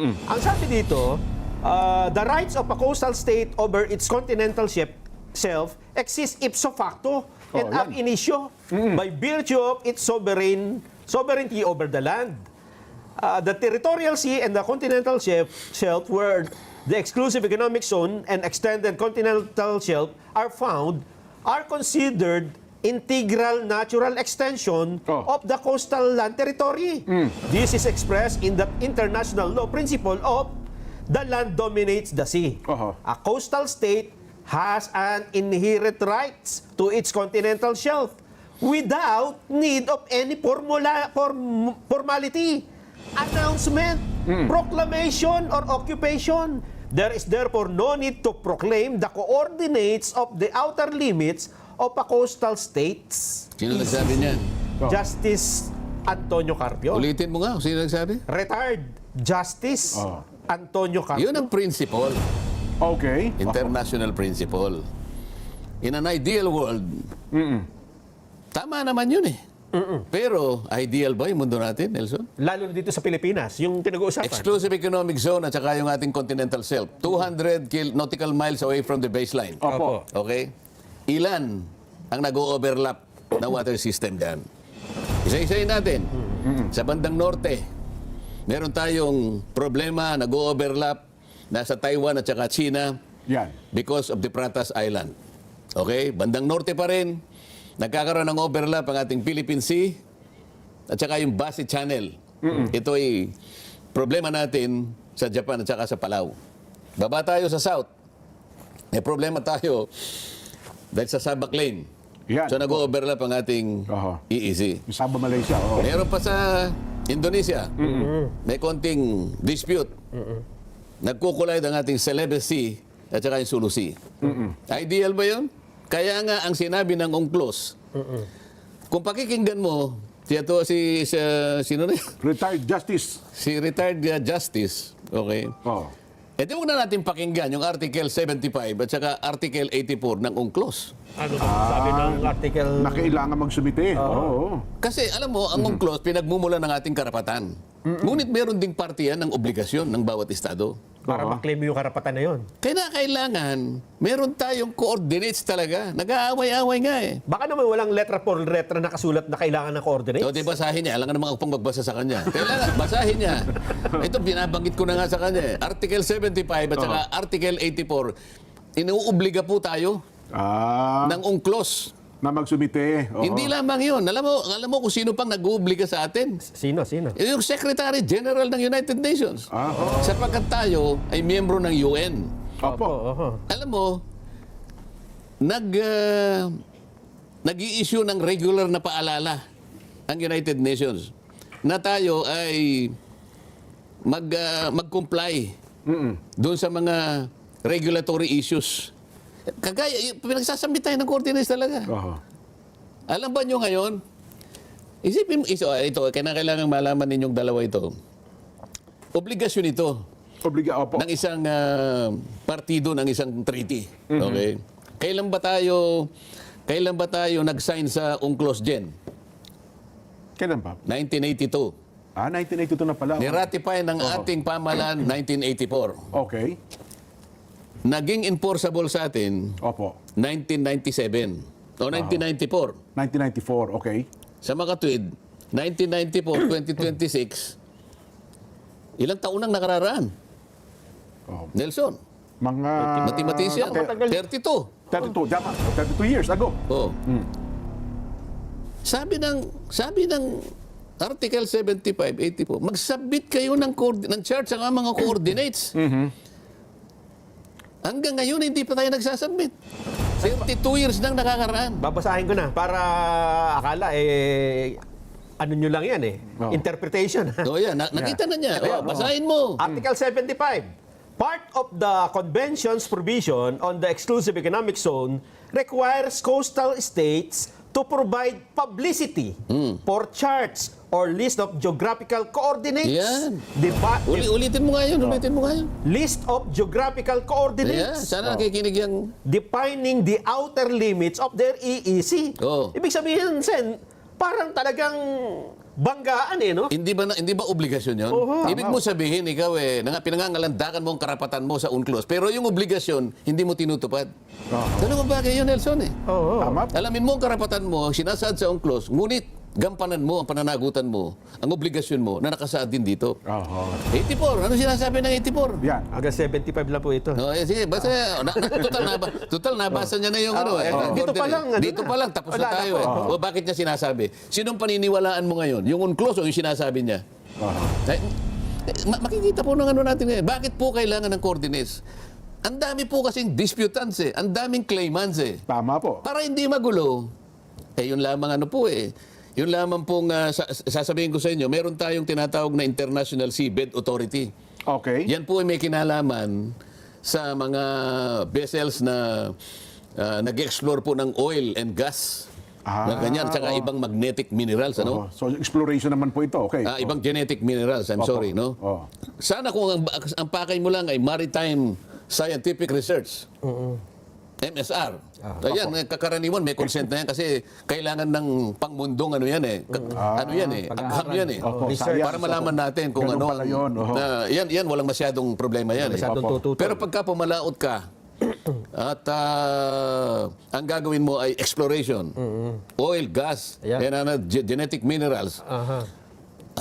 Ang sabi dito, the rights of a coastal state over its continental shelf exist ipso facto and ab initio by virtue of its sovereignty over the land. The territorial sea and the continental shelf where the exclusive economic zone and extended continental shelf are found are considered integral natural extension of the coastal land territory. This is expressed in the international law principle of the land dominates the sea. A coastal state has an inherent rights to its continental shelf without need of any formality, announcement, proclamation, or occupation. There is therefore no need to proclaim the coordinates of the outer limits of a coastal states. Sino nagsabi niyan? Justice Antonio Carpio. Ulitin mo nga kung sino nagsabi. Retired Justice Antonio Carpio. Yun ang principle. Okay. International principle. In an ideal world, tama naman yun eh. Pero, ideal ba yung mundo natin, Nelson? Lalo na dito sa Pilipinas, yung pinag-uusapan. Exclusive economic zone at saka yung ating continental shelf. 200 nautical miles away from the baseline. Opo. Okay? Ilan ang nag-o-overlap na water system dyan? Isa-isayin natin. Sa bandang norte, meron tayong problema, nag-o-overlap, nasa Taiwan at saka China Yan. because of the Pratas Island. Okay? Bandang norte pa rin, nagkakaroon ng overlap ang ating Philippine Sea at saka yung Basi Channel. Ito ay problema natin sa Japan at saka sa Palau. Baba tayo sa south, may problema tayo dahil sa Sabak Lane. Yan. So nag-overlap ang ating EEZ. Yung Sabah, Malaysia. Meron pa sa Indonesia, may konting dispute. Nagkukulay ang ating Celebes Sea at saka yung Sulu Sea. Ideal ba yun? Kaya nga ang sinabi ng UNCLOS, kung pakikinggan mo, sino na yun? Retired Justice. Si retired justice, okay? Eh di huwag na natin pakinggan yung Article 75 at saka Article 84 ng UNCLOS. Ano ba sabi ng article? Na kailangan magsumite. Kasi alam mo, ang UNCLOS pinagmumula ng ating karapatan. Ngunit meron ding parte yan ng obligasyon ng bawat estado. Para maklaim yung karapatan na yun. Kaya kailangan, meron tayong coordinates talaga. Nag-aaway-aaway nga eh. Baka naman walang letra por letra nakasulat na kailangan ng coordinates. So, di basahin niya. Alam nga naman ako pang magbasa sa kanya. Kailangan, basahin niya. Ito, binabanggit ko na nga sa kanya eh. Article 75 at saka Article 84, inuobliga po tayo ng UNCLOS. Na magsumite. Hindi lamang yun. Alam mo kung sino pang nag-uubliga sa atin? Sino? Yung Secretary General ng United Nations. Sapagkat tayo ay miyembro ng UN. Alam mo, nag-i-issue ng regular na paalala ang United Nations na tayo ay mag-comply doon sa mga regulatory issues. Kagaya, pinagsasambit tayo ng coordinates talaga. Alam ba nyo ngayon, isipin mo, ito, kailangan malaman ninyong dalawa ito. Obligasyon ito ng isang partido ng isang treaty. Okay? Kailan ba tayo nag-sign sa UNCLOS, Jen? Kailan pa? 1982. 1982 na pala. Ni-ratify ng ating pamahalaan 1984. Okay. Naging enforceable sa atin 1997 o 1994. 1994, okay. Sa makatwid, 1994, 2026, ilang taon nang nakararaan? Nelson, Mga... mathematician, 32. 32, tama. 32 years ago. Sabi ng Article 75, 84, mag-submit kayo ng chart sa mga coordinates. Hanggang ngayon, hindi pa tayo nagsasubmit. 32 years nang nakakaraan. Babasahin ko na para akala ano nyo lang yan interpretation. Yan, nakita na niya. Basahin mo. Article 75. Part of the Convention's provision on the exclusive economic zone requires coastal states to provide publicity for charts or list of geographical coordinates. Yan. Ulitin mo nga yun. List of geographical coordinates. Sana nakikinig yan. Defining the outer limits of their EEZ. Ibig sabihin, Sen, parang talagang banggaan no? Hindi ba obligasyon 'yon? Oo. Ibig mo sabihin ikaw pinangangalandakan mo ang karapatan mo sa UNCLOS, pero yung obligasyon hindi mo tinutupad. Dalawang bagay 'yun, Nelson eh. Oo. Tama. Alamin mo ang karapatan mo, sinasaad sa UNCLOS, ngunit gampanan mo ang pananagutan mo, ang obligasyon mo na nakasaad din dito. 84, ano sinasabi ng 84? Yan. Hanggang 75 lang po ito. No, sige, basta total nabasa niya na yung dito pa lang, dito pa lang tapos wala na na tayo po. O bakit niya sinasabi? Sinong paniniwalaan mo ngayon? Yung UNCLOS o yung sinasabi niya? Makikita po ng ano natin ngayon. Bakit po kailangan ng coordinates? Ang dami po kasing disputants ang daming claimants Tama po. Para hindi magulo, yun lamang yun lamang pong sasabihin ko sa inyo, meron tayong tinatawag na International Seabed Authority. Okay. Yan po ay may kinalaman sa mga vessels na nag-explore po ng oil and gas. Na ganyan, tsaka ibang magnetic minerals, ano? So, exploration naman po ito. Okay. Ibang genetic minerals, I'm sorry, no? Sana kung ang pakay mo lang ay Maritime Scientific Research. MSR. Ayan, kakaraniwan may consent na yan kasi kailangan ng pangmundong ano yan agham yan Research. para malaman natin kung Ganun ano pala yun. yan walang masyadong problema yan Masyadong tututo. Pero pagka pumalaot ka at ang gagawin mo ay exploration, oil, gas, genetic minerals,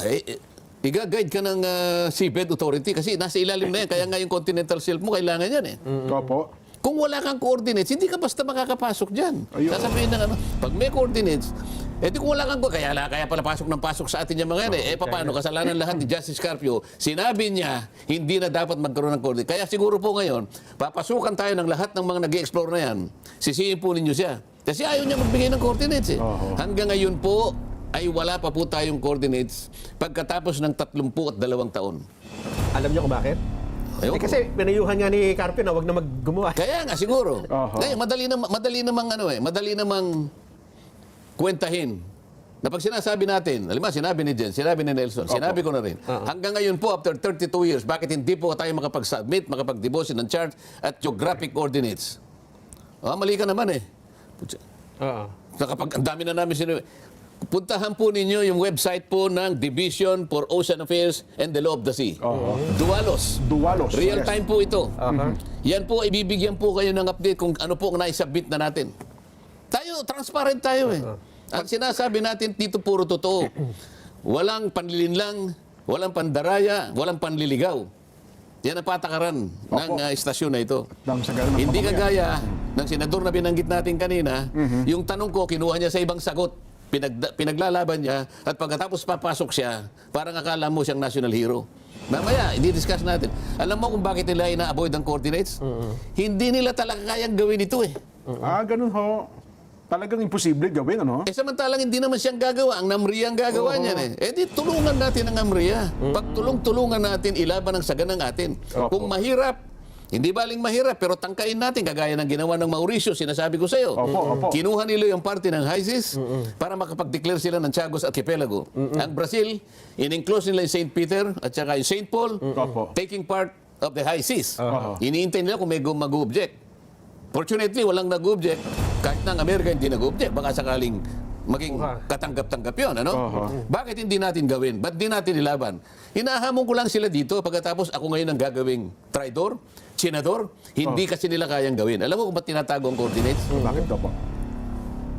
ay i-guide ka ng Seabed Authority kasi nasa ilalim na yan. Kaya nga yung continental shelf mo, kailangan yan Opo. Kung wala kang coordinates, hindi ka basta makakapasok dyan. Ayun. Sasabihin ng pag may coordinates, kung wala kang kaya pala pasok ng pasok sa atin yung mga yan paano? Kasalanan lahat ni Justice Carpio. Sinabi niya, hindi na dapat magkaroon ng coordinates. Kaya siguro po ngayon, papasukan tayo ng lahat ng mga nag-explore na yan. Sisihin po ninyo siya. Kasi ayaw niya magbigay ng coordinates Hanggang ngayon po, ay wala pa po tayong coordinates pagkatapos ng 32 taon. Alam niyo kung bakit? Kasi pinayuhan nga ni Carpio na wag na maggumawa. Kaya nga siguro. Madali namang kwentahin. Na pag sinasabi natin, alam mo, sinabi ni Jen, sinabi ni Nelson, sinabi ko na rin. Hanggang ngayon po, after 32 years, bakit hindi po tayo makapag-submit, makapag-deposit ng charge at geographic coordinates? Mali ka naman Kapag ang dami na namin sinabi. Puntahan po ninyo yung website po ng Division for Ocean Affairs and the Law of the Sea. Dualos. Real time po ito. Yan po, ibibigyan po kayo ng update kung ano po ang naisubmit na natin. Tayo, transparent tayo Ang sinasabi natin dito puro totoo. Walang panlilinlang, walang pandaraya, walang panliligaw. Yan ang patakaran ng istasyon na ito. Hindi kagaya ng senador na binanggit natin kanina, yung tanong ko, kinuha niya sa ibang sagot. Pinaglalaban niya at pagkatapos papasok siya, parang akala mo siyang national hero. Mamaya, i-discuss natin. Alam mo kung bakit nila ina-avoid ang coordinates? Hindi nila talaga kayang gawin ito Ganun ho. Talagang imposible gawin, ano? Samantalang hindi naman siyang gagawa. Ang NAMRIA ang gagawa niyan di tulungan natin ang NAMRIA. Pagtulong-tulungan natin, ilaban ang saganang atin. Kung mahirap, hindi baling mahirap, pero tangkain natin, kagaya ng ginawa ng Mauricio, sinasabi ko sa iyo. Kinuha nila yung parte ng HISIS para makapag-declare sila ng Chagos Archipelago. Ang Brazil, in-enclose nila yung St. Peter at saka yung St. Paul, taking part of the HISIS. Iniintay nila kung may mag-object. Fortunately, walang nag-object. Kahit na ang Amerika hindi nag-object, baka sakaling maging katanggap-tanggap yun, Bakit hindi natin gawin? Ba't di natin ilaban? Hinahamon ko lang sila dito pagkatapos ako ngayon ang gagawing traidor, senador, hindi kasi nila kayang gawin. Alam mo kung ba't tinatago ang coordinates? Bakit daw po?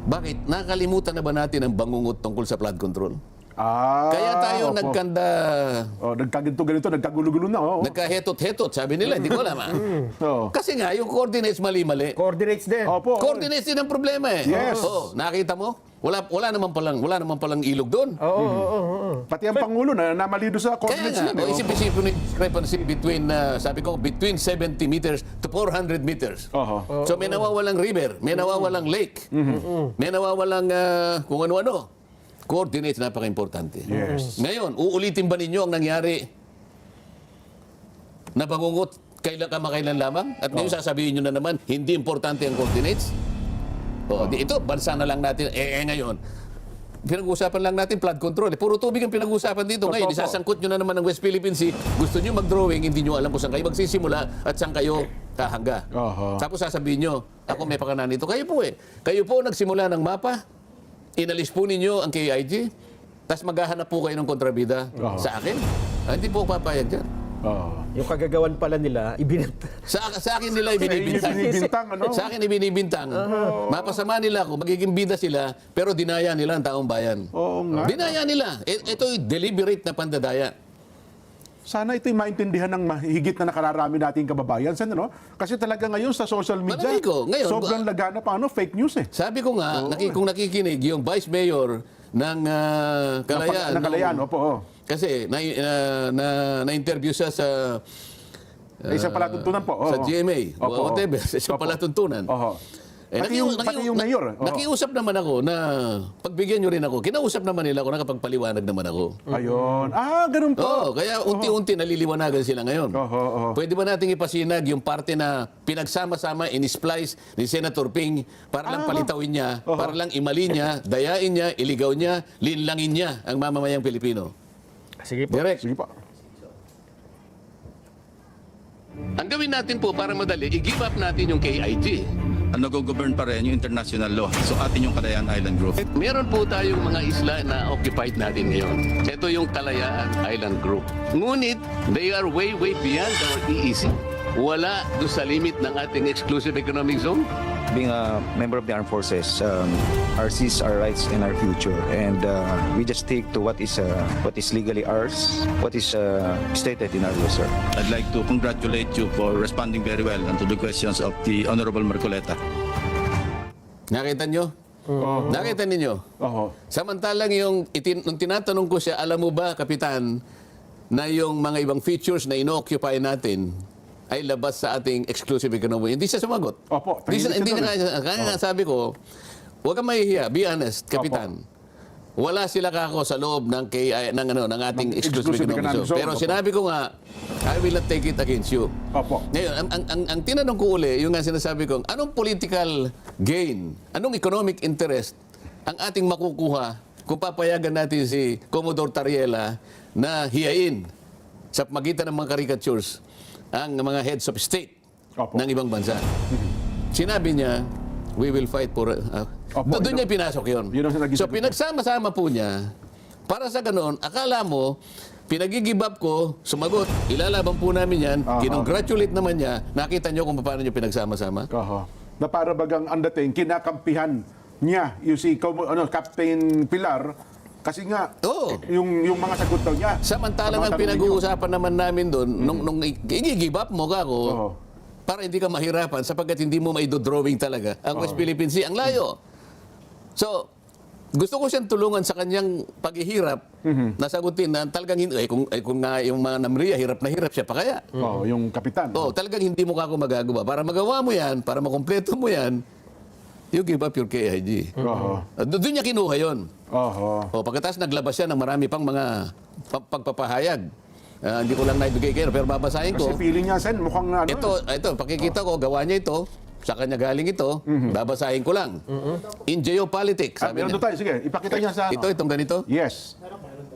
Bakit? Nakalimutan na ba natin ang bangungot tungkol sa flood control? Kaya tayo nagkanda... Nagkaganto-ganito, nagkagulo-gulo na. Nagkahetot-hetot, sabi nila. Hindi ko alam. Kasi nga, yung coordinates mali-mali. Coordinates din. Coordinates din ang problema Yes. Nakita mo? Wala naman palang ilog doon. Pati ang Pangulo na namali doon sa Kaya coordinates nga, yun. isip-isipin yung discrepancy between, sabi ko, between 70 meters to 400 meters. So may nawawalang river, may nawawalang lake, may nawawalang kung ano-ano. Coordinates, napaka-importante. Yes. Ngayon, uulitin ba ninyo ang nangyari na bangungot kamakailan lamang? At ngayon sasabihin nyo na naman, hindi importante ang coordinates? Ito, bansa na lang natin. Ngayon, pinag-uusapan lang natin flood control. Puro tubig ang pinag-uusapan dito. Ngayon, isasangkot nyo na naman ng West Philippine Sea. Gusto nyo mag-drawing, hindi nyo alam kung saan kayo magsisimula at saan kayo kahangga. Tapos sasabihin nyo, ako may pakanan nito. Kayo po Kayo po nagsimula ng mapa. Inalis po ninyo ang KIG. tapos maghahanap po kayo ng kontrabida sa akin. Hindi po ako papayag dyan. Yung kagagawan pala nila, ibinenta. Sa akin nila ibinibintang. Binibintang, ano? Sa akin ibinibintang. Mapasama nila ako, magiging bida sila, pero dinaya nila ang taong bayan. Oo nga. Dinaya nila. Ito'y deliberate na pandadaya. Sana ito'y maintindihan ng mahigit na nakararami nating kababayan. Sen, ano? Kasi talaga ngayon sa social media, Marami ko. Ngayon, sobrang laganap ang fake news eh. Sabi ko nga, kung nakikinig, yung Vice Mayor ng Kalayaan. Ng Kalayaan, opo. Kasi na-interview siya sa Isang palatuntunan po. sa GMA, Opo. whatever, sa isang Opo. palatuntunan. Oho. Pati yung mayor. Oo. Nakiusap naman ako na pagbigyan nyo rin ako. Kinausap naman nila ako, nakapagpaliwanag naman ako. Ayun. Ganun po. Oo, kaya unti-unti naliliwanagan sila ngayon. Oho. Pwede ba nating ipasinag yung parte na pinagsama-sama, in-splice ni Senator Ping para lang palitawin niya, para lang imali niya, dayain niya, iligaw niya, linlangin niya ang mamamayang Pilipino? Sige po. Direct. Sige po. Ang gawin natin po para madali, i-give up natin yung KIG. Ang nag-govern pa rin yung international law. So atin yung Kalayaan Island Group. Meron po tayong mga isla na occupied natin ngayon. Ito yung Kalayaan Island Group. Ngunit, they are way beyond our EEZ. Wala doon sa limit ng ating exclusive economic zone. Being a member of the armed forces, our seas, our rights, and our future, and we just stick to what is legally ours, what is stated in our law, sir. I'd like to congratulate you for responding very well to the questions of the Honorable Marcoleta. Nakita nyo? Nakita ninyo? Oho. Samantalang nung tinatanong ko siya, alam mo ba, Kapitan, na yung mga ibang features na ino-occupy natin ay labas sa ating exclusive economic. Hindi siya sumagot. Opo, Hindi tahimik niya siya kaya nga sabi ko, huwag kang mahihiya, be honest, Kapitan. Wala sila kako sa loob ng ng ating exclusive economic zone. Pero Opo. sinabi ko nga, I will not take it against you. Opo. Ngayon, ang tinanong ko uli, yung nga sinasabi ko, anong political gain, anong economic interest ang ating makukuha kung papayagan natin si Commodore Tariela na hiyain sa magitan ng mga caricatures ang mga heads of state Opo. ng ibang bansa. Sinabi niya, we will fight for... Opo, doon niya pinasok yun. Yun ang naging So sagot. pinagsama-sama po niya, para sa ganon, akala mo, pinagigib up ko, sumagot, ilalaban po namin yan, kinongratulate naman niya, nakita niyo kung paano niyo pinagsama-sama? Oho. Na para bagang ang dating, kinakampihan niya yung si Captain Pilar, kasi nga, Oo. yung mga sagot daw niya. Samantalang ang Sa mga tanong pinag-uusapan naman namin doon, nung i-give up mo ka Oo. para hindi ka mahirapan sapagkat hindi mo maidodrawing talaga ang West Philippine Sea. Ang layo. So, gusto ko siyang tulungan sa kanyang paghihirap na sagutin na talagang hindi, kung nga yung mga namriya, hirap na hirap siya pa kaya. ninyo. Yung kapitan. Talagang hindi mo kako magagawa. Para magawa mo yan, para makompleto mo yan, you give up your KIG. Oho. Doon niya kinuha yun. Oho. Pagkatapos naglabas siya ng marami pang mga pagpapahayag. Hindi ko lang naibigay kayo, pero babasahin Kasi ko. feeling niya, Sen, mukhang ano. Ito, pakikita ko, gawa niya ito. Sa kanya galing ito. Babasahin ko lang. In geopolitics, sabi Meron niya. doon tayo, sige, ipakita niya sa ano. Itong ganito? Yes.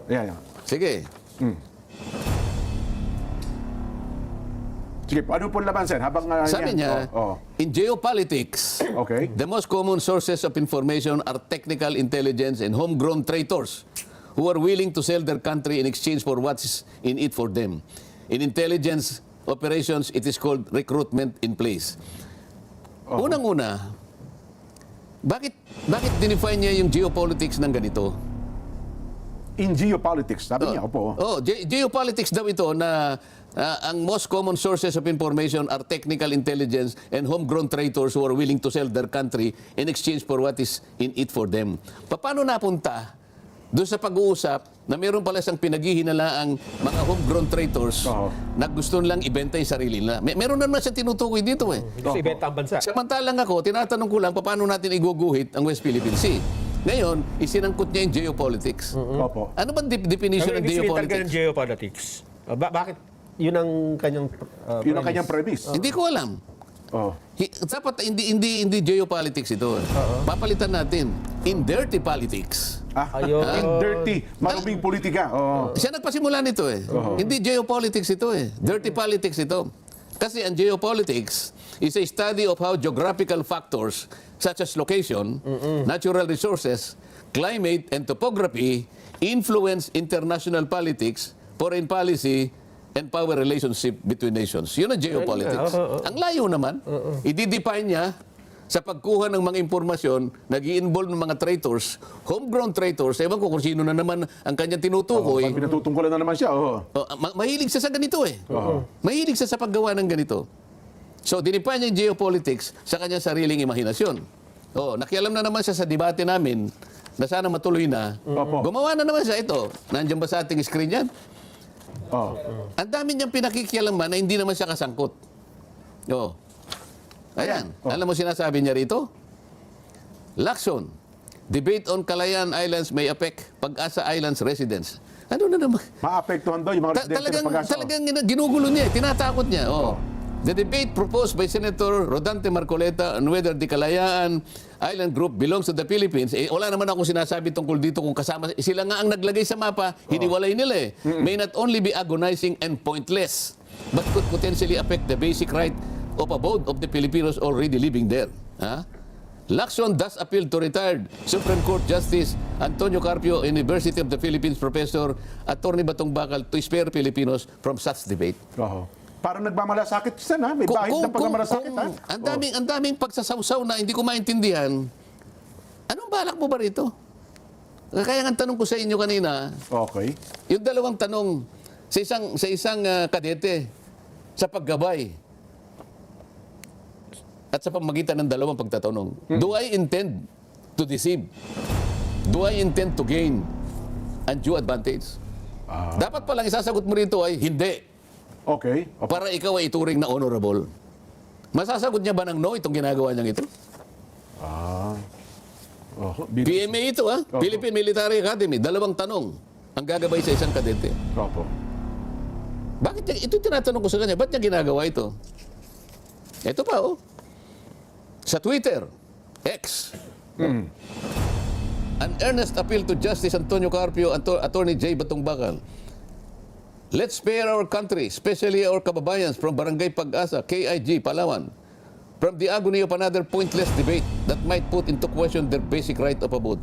Ayan. Sige. Sige, ano po laban, Sen? Habang Sabi yan. niya, Oh, in geopolitics, Okay. the most common sources of information are technical intelligence and homegrown traitors who are willing to sell their country in exchange for what's in it for them. In intelligence operations, it is called recruitment in place. Unang-una, bakit dinefine niya yung geopolitics ng ganito? In geopolitics, sabi niya, opo. Geopolitics daw ito na ang most common sources of information are technical intelligence and homegrown traitors who are willing to sell their country in exchange for what is in it for them. Paano napunta doon sa pag-uusap na meron pala siyang pinaghihinalaang mga homegrown traitors na gusto lang ibenta yung sarili nila? Meron naman siya tinutukoy dito eh. Gusto ibenta ang bansa. Samantalang ako, tinatanong ko lang paano natin iguguhit ang West Philippine Sea. Ngayon, isinangkot niya yung geopolitics. Opo. Ano ba definition Pero ng ibig sabihin talaga ng geopolitics? geopolitics. Bakit? Yun ang kanyang Yun ang kanyang premise. Hindi ko alam. Oh. Dapat hindi geopolitics ito. Papalitan natin. In dirty politics. Ayun. In dirty, maruming politika. Oh. Siya nagpasimula nito eh. Hindi geopolitics ito eh. Dirty politics ito. Kasi ang geopolitics is a study of how geographical factors such as location, natural resources, climate, and topography influence international politics, foreign policy, and power relationship between nations. Yun ang geopolitics. Ang layo naman. I-define niya sa pagkuha ng mga impormasyon, nag-i-involve ng mga traitors, homegrown traitors, ewan ko kung sino na naman ang kanyang tinutukoy. Pag pinatutungkulan na naman siya, Mahilig siya sa ganito eh. Mahilig siya sa paggawa ng ganito. So, dinipay niya yung geopolitics sa kanyang sariling imahinasyon. Nakialam na naman siya sa debate namin na sana matuloy na. Gumawa na naman siya ito. Nandiyan ba sa ating screen yan? Ang dami niyang pinakikialaman na hindi naman siya kasangkot. Ayan. Alam mo sinasabi niya rito? Lacson, debate on Calayan Islands may affect Pag-asa Islands residents. Ano na naman? maapektuhan daw yung mga residente ng Pag-asa. Talagang ginugulo niya, tinatakot niya. The debate proposed by Senator Rodante Marcoleta on whether the Kalayaan Island Group belongs to the Philippines, wala naman akong sinasabi tungkol dito kung kasama. Sila nga ang naglagay sa mapa, hiniwalay nila may not only be agonizing and pointless, but could potentially affect the basic right of abode of the Filipinos already living there. Lacson thus appealed to retired Supreme Court Justice Antonio Carpio, University of the Philippines Professor, Attorney Batong Bakal, to spare Filipinos from such debate. Parang nagmamalasakit siya na. May bahid na pagmamalasakit, ha? Ang daming pagsasawsaw na hindi ko maintindihan. Anong balak mo ba rito? Kaya nga tanong ko sa inyo kanina, Okay. yung dalawang tanong sa isang kadete sa paggabay at sa pamagitan ng dalawang pagtatanong. Do I intend to deceive? Do I intend to gain undue advantage? Dapat palang isasagot mo rito ay hindi. Okay. Para ikaw ay ituring na honorable. Masasagot niya ba ng no itong ginagawa niyang ito? PMA ito, Philippine Military Academy. Dalawang tanong ang gagabay sa isang kadete. Bakit niya, ito tinatanong ko sa kanya, ba't niya ginagawa ito? Ito pa, sa Twitter, X. An earnest appeal to Justice Antonio Carpio, Attorney J. Batong Bakal. Let's spare our country, especially our kababayans from Barangay Pag-asa, KIG, Palawan, from the agony of another pointless debate that might put into question their basic right of abode.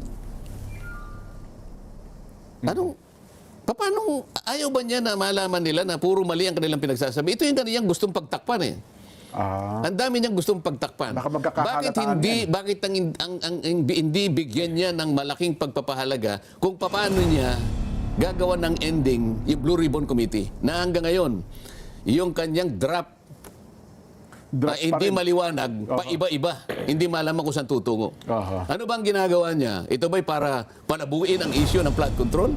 Paano ayaw ba niya na malaman nila na puro mali ang kanilang pinagsasabi? Ito yung kanilang gustong pagtakpan eh. Ang dami niyang gustong pagtakpan. Baka magkakahalataan Bakit hindi bigyan niya ng malaking pagpapahalaga kung paano niya gagawa ng ending yung Blue Ribbon Committee na hanggang ngayon yung kanyang draft hindi maliwanag, paiba-iba, hindi malaman kung saan tutungo. Ano bang ginagawa niya? Ito ba'y para palabuin ang issue ng flood control?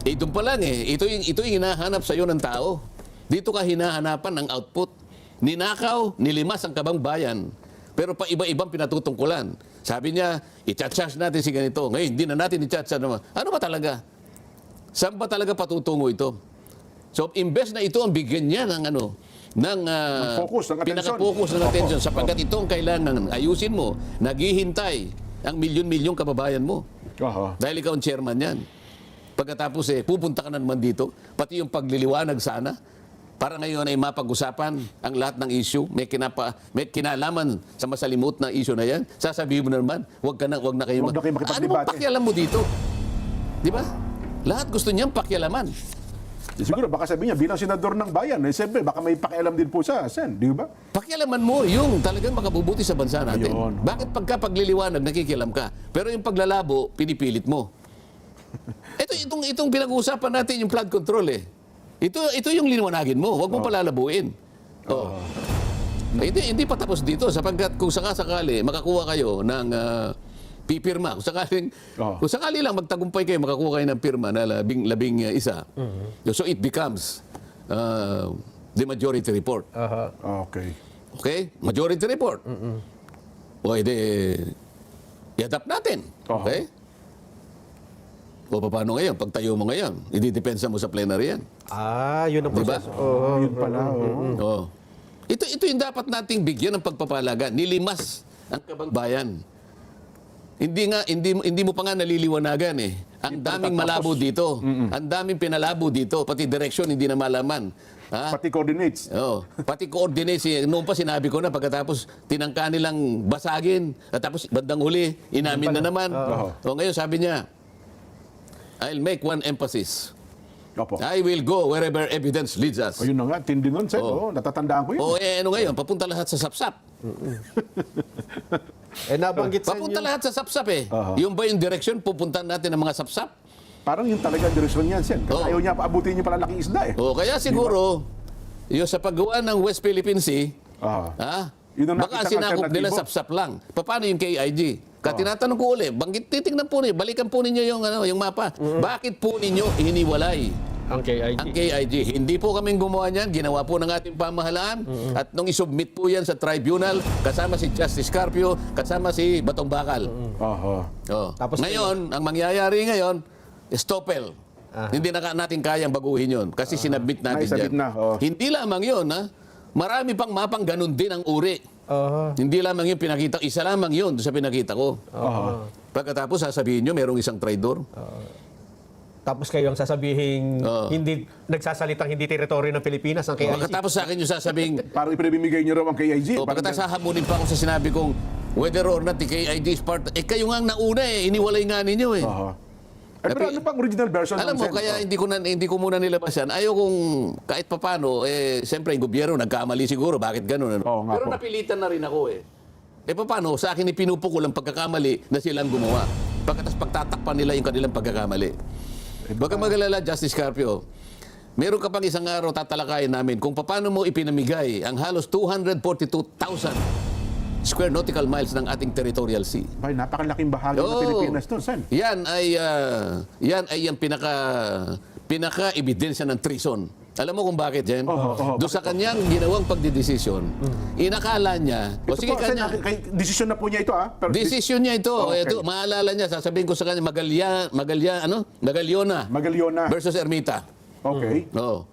Doon pa lang ito yung hinahanap sa iyo ng tao. Dito ka hinahanapan ng output. Ninakaw, nilimas ang kabang bayan. Pero pa iba-ibang pinatutungkulan. Sabi niya, i-charge natin si ganito. Ngayon, hindi na natin i-charge naman. Ano ba talaga? Saan ba talaga patutungo ito? So, imbes na ito ang bigyan niya ng focus, ng attention. pinaka-focus ng attention sapagkat ito ang kailangan ayusin mo, naghihintay ang milyon-milyong kababayan mo. Dahil ikaw ang chairman yan. Pagkatapos pupunta ka na naman dito, pati yung pagliliwanag sana, para ngayon ay mapag-usapan ang lahat ng issue, may kinalaman sa masalimut na issue na yan, sasabihin mo na naman, wag na kayo makipagdebate. Ano bang pakialam mo dito? Di ba? Lahat gusto niyang pakialaman. Siguro baka sabihin niya, bilang senador ng bayan, siyempre baka may pakialam din po sa Sen, di ba? Pakialaman mo yung talagang makabubuti sa bansa natin. Ayun. Bakit pagka pagliliwanag, nakikialam ka? Pero yung paglalabo, pinipilit mo. Itong pinag-uusapan natin yung flood control Ito yung liwanagin mo. Huwag mo palalabuin. Hindi pa tapos dito sapagkat kung sakasakali makakuha kayo ng pipirma. Kung sakali lang magtagumpay kayo, makakuha kayo ng pirma na labing isa. So it becomes the majority report. Okay. Okay? Majority report. O i-adapt natin. Okay? O paano ngayon? Pagtayo mo ngayon, i-depensa mo sa plenary yan. Yun ang Diba? proseso. Yun pala. Ito yung dapat nating bigyan ng pagpapalaga. Nilimas ang kabang bayan. hindi mo pa nga naliliwanagan eh. Ang daming malabo dito. Ang daming pinalabo dito, pati direksyon hindi na malaman. Ha? Pati coordinates. Oh, pati coordinates, noon pa sinabi ko na pagkatapos tinangka nilang basagin at tapos bandang huli inamin na naman. O ngayon sabi niya, I'll make one emphasis. Opo. I will go wherever evidence leads us. O yun na nga, tindi nun, Sen. Oo. Natatandaan ko yun. O ano ngayon, papunta lahat sa sapsap. Nabanggit sa Papunta inyo. lahat sa sapsap eh. Yung ba yung direksyon, pupuntahan natin ng mga sapsap? Parang yung talagang direksyon niyan, Sen. Kasi Oo. ayaw niya paabutin niya pala laking isda eh. O kaya siguro, yung sa paggawa ng West Philippine Sea, Aha. Yun ang baka nakitang sinakop nila alternatibo. sapsap lang. Paano yung KIG? Tinatanong ko ulit, titingnan po ninyo, balikan po ninyo yung mapa. Bakit po ninyo hiniwalay Ang KIG. ang KIG? Hindi po kaming gumawa niyan, ginawa po ng ating pamahalaan. At nung isubmit po yan sa tribunal, kasama si Justice Carpio, kasama si Batong Bakal. Aha. Oh. Tapos Ngayon, ang mangyayari ngayon, stopel. Hindi na natin kayang baguhin yon kasi sinabmit natin Naisabit dyan. na, oh. Hindi lamang yon, ha? Marami pang mapang ganun din ang uri. Hindi lamang yung pinakita, isa lamang yun sa pinakita ko. Pagkatapos sasabihin nyo, merong isang traidor. Tapos kayo ang sasabihin hindi nagsasalitang hindi teritoryo ng Pilipinas ang KIG. Pagkatapos sa akin yung sasabing, Parang ipinamimigay niyo raw ang KIG. pagkatapos hahamunin pa ako sa sinabi kong, whether or not the KIG is part, kayo nga ang nauna eh, iniwalay nga ninyo eh. Aha. Pero ano pang original version Alam ng mo, Sen? kaya hindi ko muna nilabas yan. Ayaw kung kahit papano, siyempre yung gobyerno nagkamali siguro, bakit ganun? Ano? Oo nga Pero po. napilitan na rin ako eh. Paano, sa akin ipinupukol ang pagkakamali na silang gumawa. Pagkatapos pagtatakpan nila yung kanilang pagkakamali. Huwag kang mag-alala, Justice Carpio. Meron ka pang isang araw tatalakayin namin kung paano mo ipinamigay ang halos 242,000 square nautical miles ng ating territorial sea. Ay, napakalaking bahagi ng Oo. Pilipinas doon, Sen. Yan ay yung pinaka-ebidensya ng treason. Alam mo kung bakit, Jen? Doon sa kanyang ginawang pagdidesisyon, inakala niya, Ito po, Sen, desisyon na po niya ito, ha? Pero desisyon niya ito. Okay. Ito, maalala niya, sasabihin ko sa kanya, Magaliona Magaliona. versus Ermita. Okay. Oo.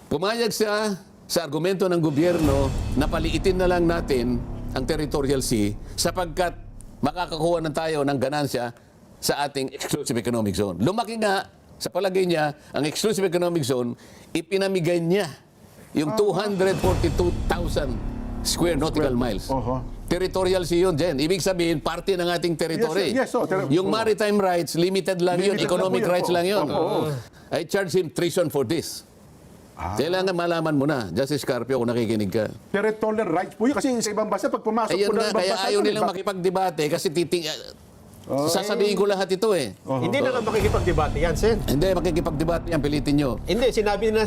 Pumayag siya sa argumento ng gobyerno na paliitin na lang natin ang territorial sea sapagkat makakakuha na tayo ng ganansya sa ating exclusive economic zone. Lumaki nga, sa palagay niya, ang exclusive economic zone, ipinamigay niya yung 242,000 square nautical miles. Territorial sea yun, Jen. Ibig sabihin, parte ng ating territory. Yes, Yung maritime rights, limited lang yun. Limited Economic lang po yun. rights lang yun. Oo. I charge him treason for this. Kailangan malaman mo na, Justice Carpio, kung nakikinig ka. Territorial rights po yun. Kasi sa ibang bansa, pag pumasok Ayun po ng nga, ibang kaya bansa, ayaw doon, nilang makipagdebate kasi sasabihin ko lahat ito eh. Hindi na lang makikipagdebate yan, Sen. Hindi, makikipagdebate yan, pilitin nyo. Hindi, sinabi na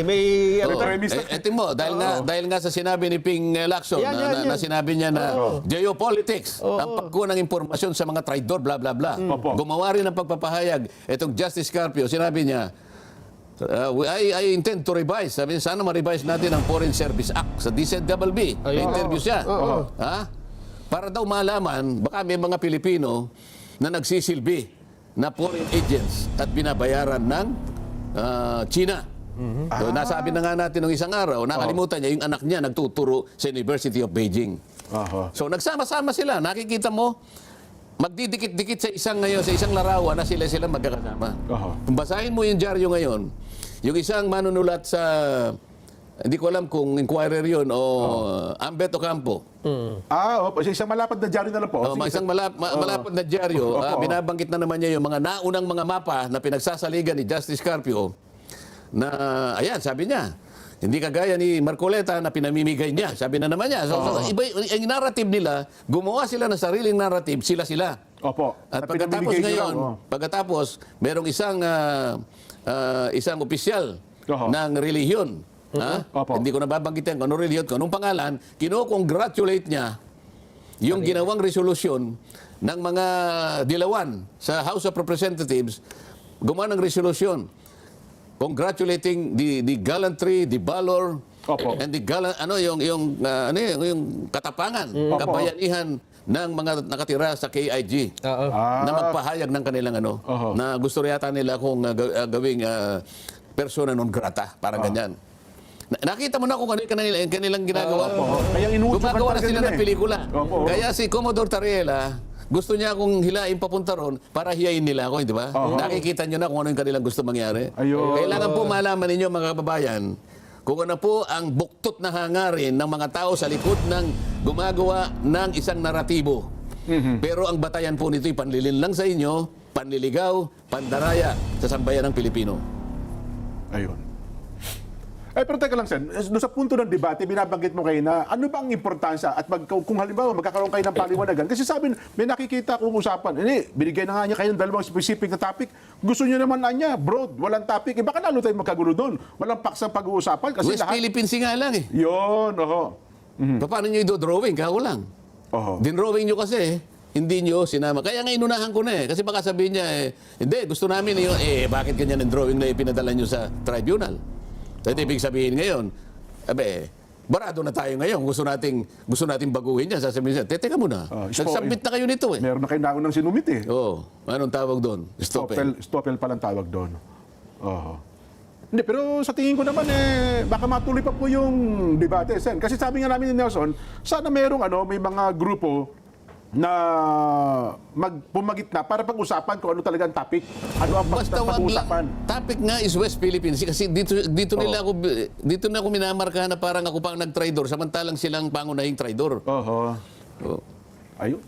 may premise na- Etin mo, dahil nga sa sinabi ni Ping Lacson, Yan. na sinabi niya na geopolitics, ang pagkuha ng impormasyon sa mga traidor, bla bla bla. Opo. Gumawa rin ng pagpapahayag. Itong Justice Carpio, sinabi niya, I intend to revise. Sabi niya, sana ma-revise natin ang Foreign Service Act sa DZBB. May interview siya. Ha? Para daw malaman, baka may mga Pilipino na nagsisilbi na foreign agents at binabayaran ng China. So, nasabi na nga natin nung isang araw, nakalimutan niya, yung anak niya nagtuturo sa University of Beijing. So nagsama-sama sila, nakikita mo, magdidikit-dikit sa isang larawan na sila magkakasama. Kung basahin mo yung dyaryo ngayon, yung isang manunulat sa, hindi ko alam kung Inquirer yun o Ambet Ocampo. Isang malapad na dyaryo na lang po. Sige, Isang malapad na dyaryo, binabanggit na naman niya yung mga naunang mga mapa na pinagsasaligan ni Justice Carpio na, ayan, sabi niya, hindi kagaya ni Marcoleta na pinamimigay niya. Sabi na naman niya. So, iba, yung narrative nila, gumawa sila ng sariling narrative, sila-sila. Opo. At Na pagkatapos pinamimigay ngayon, nila, pagkatapos, merong isang opisyal ng relihiyon. Opo. Hindi ko nababanggitin kung ano relihiyon, kung anong pangalan, kino-congratulate niya yung ginawang resolusyon ng mga dilawan sa House of Representatives, gumawa ng resolusyon congratulating the gallantry, the valor, Opo. and the yung katapangan, kabayanihan ng mga nakatira sa KIG na magpahayag ng kanilang na gusto yata nila kung gawing persona non grata, parang ganyan. Nakita mo na kung ano yung kanilang ginagawa. Kaya inuutukan Gumagawa na talaga sila nila ng eh. pelikula. Opo. Kaya si Commodore Tariela, Gusto niya akong hilain papunta ron para hiyain nila ako, di ba? Nakikita niyo na kung ano yung kanilang gusto mangyari. Ayun. Kailangan po malaman ninyo, mga kababayan, kung ano po ang buktot na hangarin ng mga tao sa likod ng gumagawa ng isang naratibo. Pero ang batayan po nito'y panlilin lang sa inyo, panliligaw, pandaraya sa sambayan ng Pilipino. Ayun. Pero teka lang, Sen, doon sa punto ng debate, binabanggit mo kayo na ano ba ang importansya at kung halimbawa magkakaroon kayo ng paliwanagan, kasi sabi, may nakikita akong usapan, binigay na nga niya kayo ng dalawang specific na topic, gusto niyo naman na niya, broad, walang topic, baka lalo tayo magkagulo doon, walang paksang pag-uusapan. Kasi West Philippines nga lang eh. Yun, oho. Paano nyo i-drawing? Kako lang. Oho. Dinrawing nyo kasi, hindi nyo sinama. Kaya nga inunahan ko na eh. Kasi baka sabihin niya, hindi, gusto namin yun. Bakit ganyan ang drawing na ipinadala nyo sa tribunal? At ibig sabihin ngayon, barado na tayo ngayon. Gusto nating baguhin niya. Sasabihin niya, teka muna. Nagsubmit na kayo nito eh. Meron na kayo naunang sinumit eh. Oo. Anong tawag doon? Stoppel palang tawag doon. Oho. Hindi, pero sa tingin ko naman baka matuloy pa po yung debate, Sen. Kasi sabi nga namin ni Nelson, sana may mga grupo na pumagit na para pag-usapan kung ano talaga ang topic. Ano ang Basta wag pag-usapan. lang. Topic nga is West Philippines. Kasi dito na ako minamarkahan na parang ako pa ang nag-traidor samantalang silang pangunahing traidor. Oho. Oo. Ayun.